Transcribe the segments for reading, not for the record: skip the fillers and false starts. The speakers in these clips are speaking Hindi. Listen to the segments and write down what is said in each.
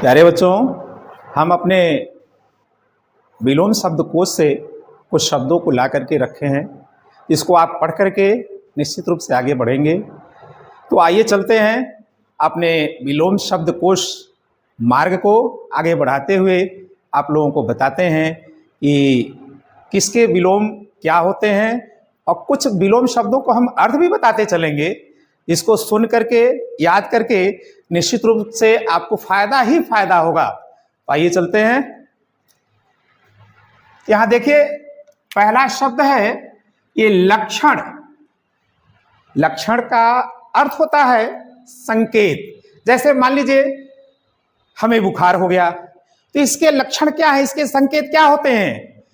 प्यारे बच्चों, हम अपने विलोम शब्दकोश से कुछ शब्दों को ला करके रखे हैं। इसको आप पढ़ करके निश्चित रूप से आगे बढ़ेंगे। तो आइए चलते हैं अपने विलोम शब्दकोश मार्ग को आगे बढ़ाते हुए आप लोगों को बताते हैं कि किसके विलोम क्या होते हैं, और कुछ विलोम शब्दों को हम अर्थ भी बताते चलेंगे। इसको सुन करके याद करके निश्चित रूप से आपको फायदा ही फायदा होगा। आइए चलते हैं। यहां देखिए, पहला शब्द है ये लक्षण। लक्षण का अर्थ होता है संकेत। जैसे मान लीजिए हमें बुखार हो गया, तो इसके लक्षण क्या है, इसके संकेत क्या होते हैं?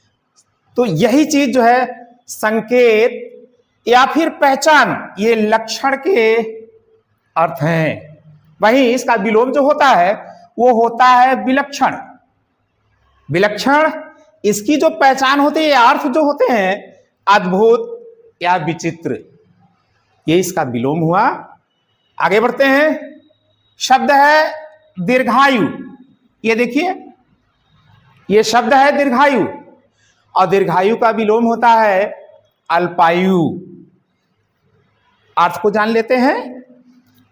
तो यही चीज जो है संकेत या फिर पहचान, ये लक्षण के अर्थ हैं। वहीं इसका विलोम जो होता है वो होता है विलक्षण। विलक्षण इसकी जो पहचान होती है, अर्थ जो होते हैं अद्भुत या विचित्र, ये इसका विलोम हुआ। आगे बढ़ते हैं। शब्द है दीर्घायु। ये देखिए, ये शब्द है दीर्घायु, और दीर्घायु का विलोम होता है अल्पायु। अर्थ को जान लेते हैं।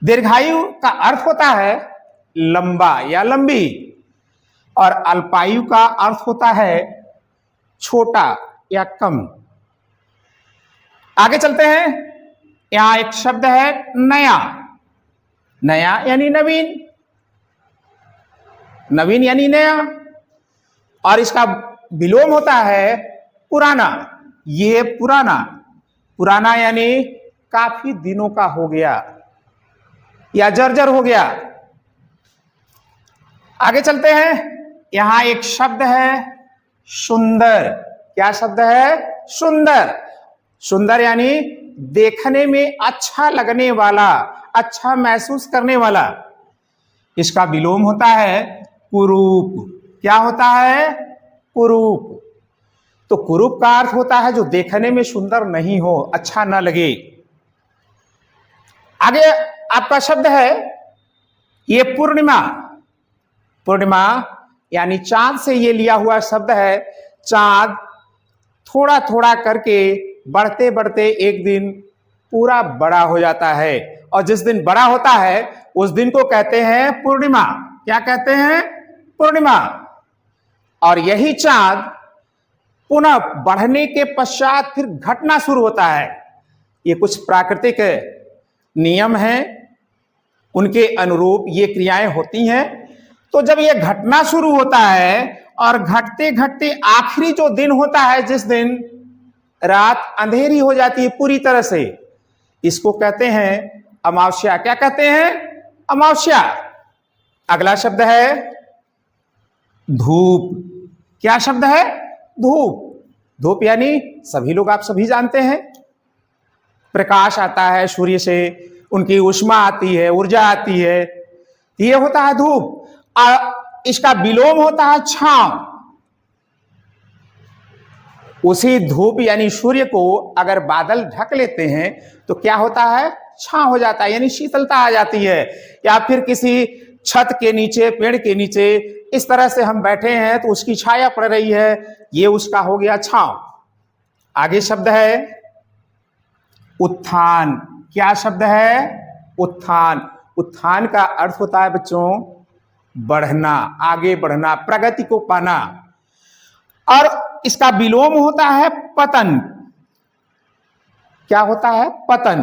दीर्घायु का अर्थ होता है लंबा या लंबी, और अल्पायु का अर्थ होता है छोटा या कम। आगे चलते हैं। यहां एक शब्द है नया। नया यानी नवीन, नवीन यानी नया, और इसका विलोम होता है पुराना। ये पुराना, पुराना यानी काफी दिनों का हो गया या जर्जर हो गया। आगे चलते हैं। यहां एक शब्द है सुंदर। क्या शब्द है? सुंदर। सुंदर यानी देखने में अच्छा लगने वाला, अच्छा महसूस करने वाला। इसका विलोम होता है कुरूप। क्या होता है? कुरूप। तो कुरूप का अर्थ होता है जो देखने में सुंदर नहीं हो, अच्छा ना लगे। आगे आपका शब्द है ये पूर्णिमा। पूर्णिमा यानी चांद से ये लिया हुआ शब्द है। चांद थोड़ा थोड़ा करके बढ़ते बढ़ते एक दिन पूरा बड़ा हो जाता है, और जिस दिन बड़ा होता है उस दिन को कहते हैं पूर्णिमा। क्या कहते हैं? पूर्णिमा। और यही चांद पुनः बढ़ने के पश्चात फिर घटना शुरू होता है। ये कुछ प्राकृतिक नियम हैं, उनके अनुरूप ये क्रियाएं होती हैं। तो जब ये घटना शुरू होता है और घटते घटते आखिरी जो दिन होता है, जिस दिन रात अंधेरी हो जाती है पूरी तरह से, इसको कहते हैं अमावस्या। क्या कहते हैं? अमावस्या। अगला शब्द है धूप। क्या शब्द है? धूप। धूप यानी सभी लोग, आप सभी जानते हैं, प्रकाश आता है सूर्य से, उनकी ऊष्मा आती है, ऊर्जा आती है, ये होता है धूप। इसका विलोम होता है छांव। उसी धूप यानी सूर्य को अगर बादल ढक लेते हैं तो क्या होता है? छांव हो जाता है, यानी शीतलता आ जाती है। या फिर किसी छत के नीचे, पेड़ के नीचे इस तरह से हम बैठे हैं तो उसकी छाया पड़ रही है, ये उसका हो गया छांव। आगे शब्द है उत्थान। क्या शब्द है? उत्थान। उत्थान का अर्थ होता है बच्चों बढ़ना, आगे बढ़ना, प्रगति को पाना। और इसका विलोम होता है पतन। क्या होता है? पतन।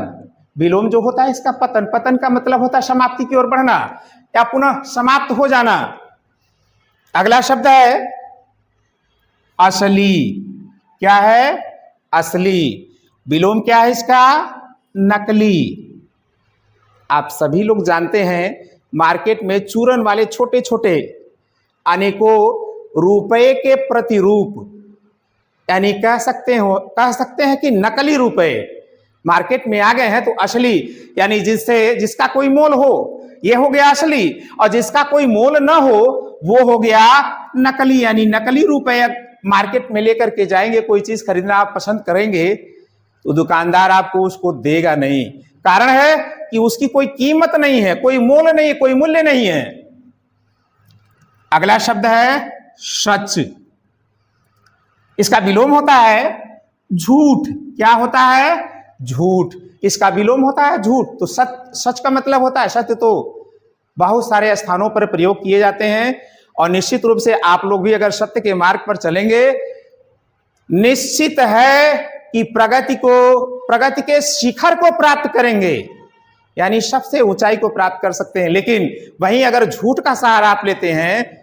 विलोम जो होता है इसका पतन। पतन का मतलब होता है समाप्ति की ओर बढ़ना या पुनः समाप्त हो जाना। अगला शब्द है असली। क्या है? असली। विलोम क्या है इसका? नकली। आप सभी लोग जानते हैं मार्केट में चूरन वाले छोटे छोटे अनेकों रुपए के प्रतिरूप, यानी कह सकते हैं कि नकली रुपए मार्केट में आ गए हैं। तो असली यानी जिसका कोई मोल हो, ये हो गया असली, और जिसका कोई मोल ना हो वो हो गया नकली। यानी नकली रुपए मार्केट में लेकर के जाएंगे, कोई चीज खरीदना आप पसंद करेंगे तो दुकानदार आपको उसको देगा नहीं। कारण है कि उसकी कोई कीमत नहीं है, कोई मोल नहीं, कोई मूल्य नहीं है। अगला शब्द है सच, इसका विलोम होता है झूठ। क्या होता है? झूठ। इसका विलोम होता है झूठ। तो सच का मतलब होता है सत्य। तो बहुत सारे स्थानों पर प्रयोग किए जाते हैं और निश्चित रूप से आप लोग भी अगर सत्य के मार्ग पर चलेंगे, निश्चित है कि प्रगति के शिखर को प्राप्त करेंगे, यानी सबसे ऊंचाई को प्राप्त कर सकते हैं। लेकिन वहीं अगर झूठ का सहारा आप लेते हैं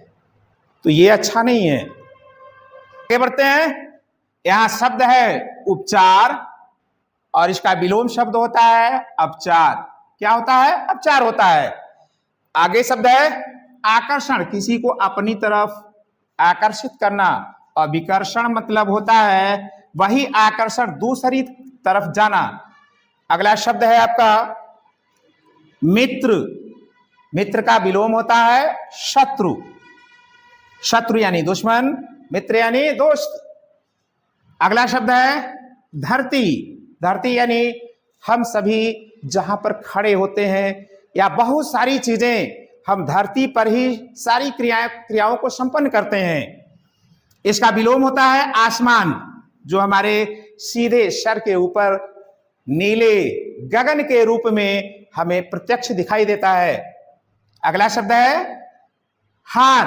तो ये अच्छा नहीं है। आगे बढ़ते हैं। यहां शब्द है उपचार और इसका विलोम शब्द होता है अपचार। क्या होता है? अपचार होता है। आगे शब्द है आकर्षण, किसी को अपनी तरफ आकर्षित करना, और विकर्षण मतलब होता है वही आकर्षण दूसरी तरफ जाना। अगला शब्द है आपका मित्र, मित्र का विलोम होता है शत्रु। शत्रु यानी दुश्मन, मित्र यानी दोस्त। अगला शब्द है धरती, धरती यानी हम सभी जहां पर खड़े होते हैं या बहुत सारी चीजें हम धरती पर ही सारी क्रियाओं को संपन्न करते हैं। इसका विलोम होता है आसमान, जो हमारे सीधे सर के ऊपर नीले गगन के रूप में हमें प्रत्यक्ष दिखाई देता है। अगला शब्द है हार,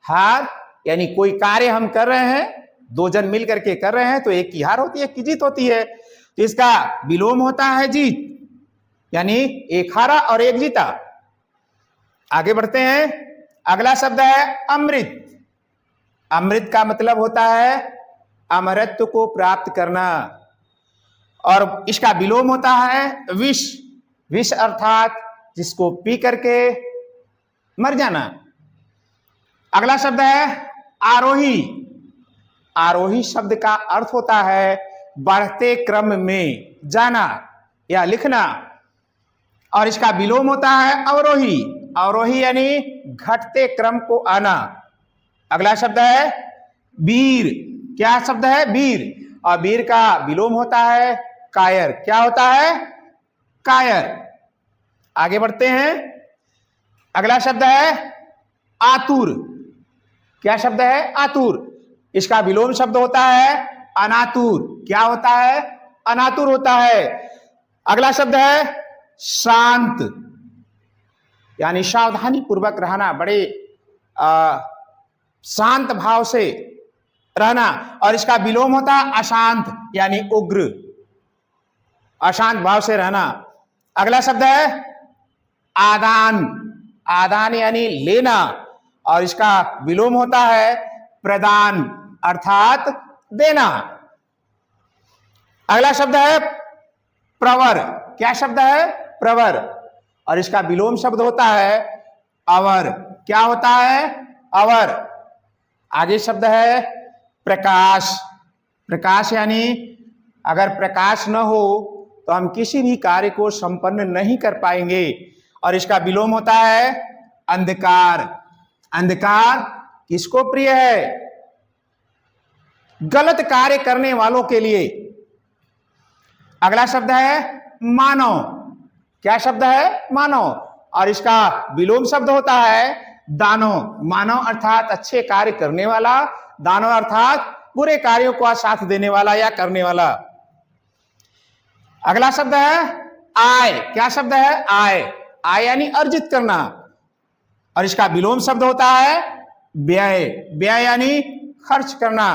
हार यानी कोई कार्य हम कर रहे हैं, दो जन मिल करके कर रहे हैं तो एक की हार होती है, एक की जीत होती है। तो इसका विलोम होता है जीत, यानी एक हारा और एक जीता। आगे बढ़ते हैं। अगला शब्द है अमृत। अमृत का मतलब होता है अमरत्व को प्राप्त करना, और इसका विलोम होता है विष। विष अर्थात जिसको पी करके मर जाना। अगला शब्द है आरोही। आरोही शब्द का अर्थ होता है बढ़ते क्रम में जाना या लिखना, और इसका विलोम होता है अवरोही। अवरोही यानी घटते क्रम को आना। अगला शब्द है वीर। क्या शब्द है? वीर। और वीर का विलोम होता है कायर। क्या होता है? कायर। आगे बढ़ते हैं। अगला शब्द है आतुर। क्या शब्द है? आतुर। इसका विलोम शब्द होता है अनातुर। क्या होता है? अनातुर होता है। अगला शब्द है शांत, यानी सावधानी पूर्वक रहना, बड़े शांत भाव से रहना, और इसका विलोम होता है अशांत यानी उग्र, अशांत भाव से रहना। अगला शब्द है आदान। आदान यानी लेना, और इसका विलोम होता है प्रदान अर्थात देना। अगला शब्द है प्रवर। क्या शब्द है? प्रवर, और इसका विलोम शब्द होता है अवर। क्या होता है? अवर। आगे शब्द है प्रकाश। प्रकाश यानी अगर प्रकाश न हो तो हम किसी भी कार्य को संपन्न नहीं कर पाएंगे, और इसका विलोम होता है अंधकार। अंधकार किसको प्रिय है? गलत कार्य करने वालों के लिए। अगला शब्द है मानव। क्या शब्द है? मानव, और इसका विलोम शब्द होता है दानव। मानव अर्थात अच्छे कार्य करने वाला, दानव अर्थात बुरे कार्यों को साथ देने वाला या करने वाला। अगला शब्द है आय। क्या शब्द है? आय। आय यानी अर्जित करना, और इसका विलोम शब्द होता है व्यय। व्यय यानी खर्च करना।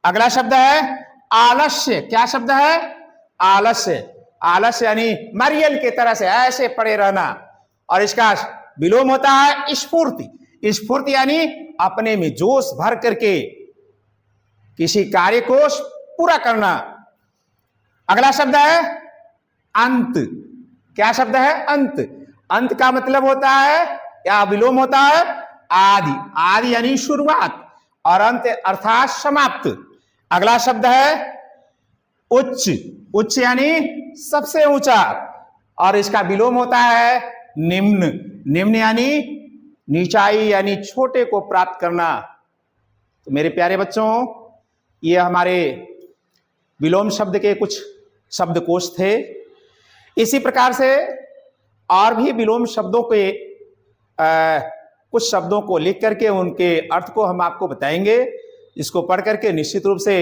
अगला शब्द है आलस्य। क्या शब्द है? आलस्य। आलस्य यानी मरियल की तरह से ऐसे पड़े रहना, और इसका विलोम होता है स्फूर्ति। स्फूर्ति यानी अपने में जोश भर करके किसी कार्य को पूरा करना। अगला शब्द है अंत। क्या शब्द है? अंत। अंत का मतलब होता है या विलोम होता है आदि। आदि यानी शुरुआत, और अंत अर्थात समाप्त। अगला शब्द है उच्च। उच्च यानी सबसे ऊंचा, और इसका विलोम होता है निम्न। निम्न यानी नीचाई यानी छोटे को प्राप्त करना। तो मेरे प्यारे बच्चों, ये हमारे विलोम शब्द के कुछ शब्दकोश थे। इसी प्रकार से और भी विलोम शब्दों के कुछ शब्दों को लिख करके उनके अर्थ को हम आपको बताएंगे। इसको पढ़ करके निश्चित रूप से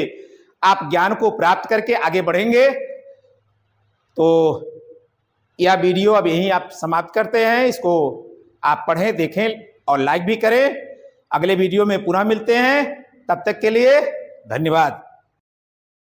आप ज्ञान को प्राप्त करके आगे बढ़ेंगे। तो यह वीडियो अब यहीं आप समाप्त करते हैं। इसको आप पढ़ें, देखें और लाइक भी करें। अगले वीडियो में पुनः मिलते हैं, तब तक के लिए धन्यवाद।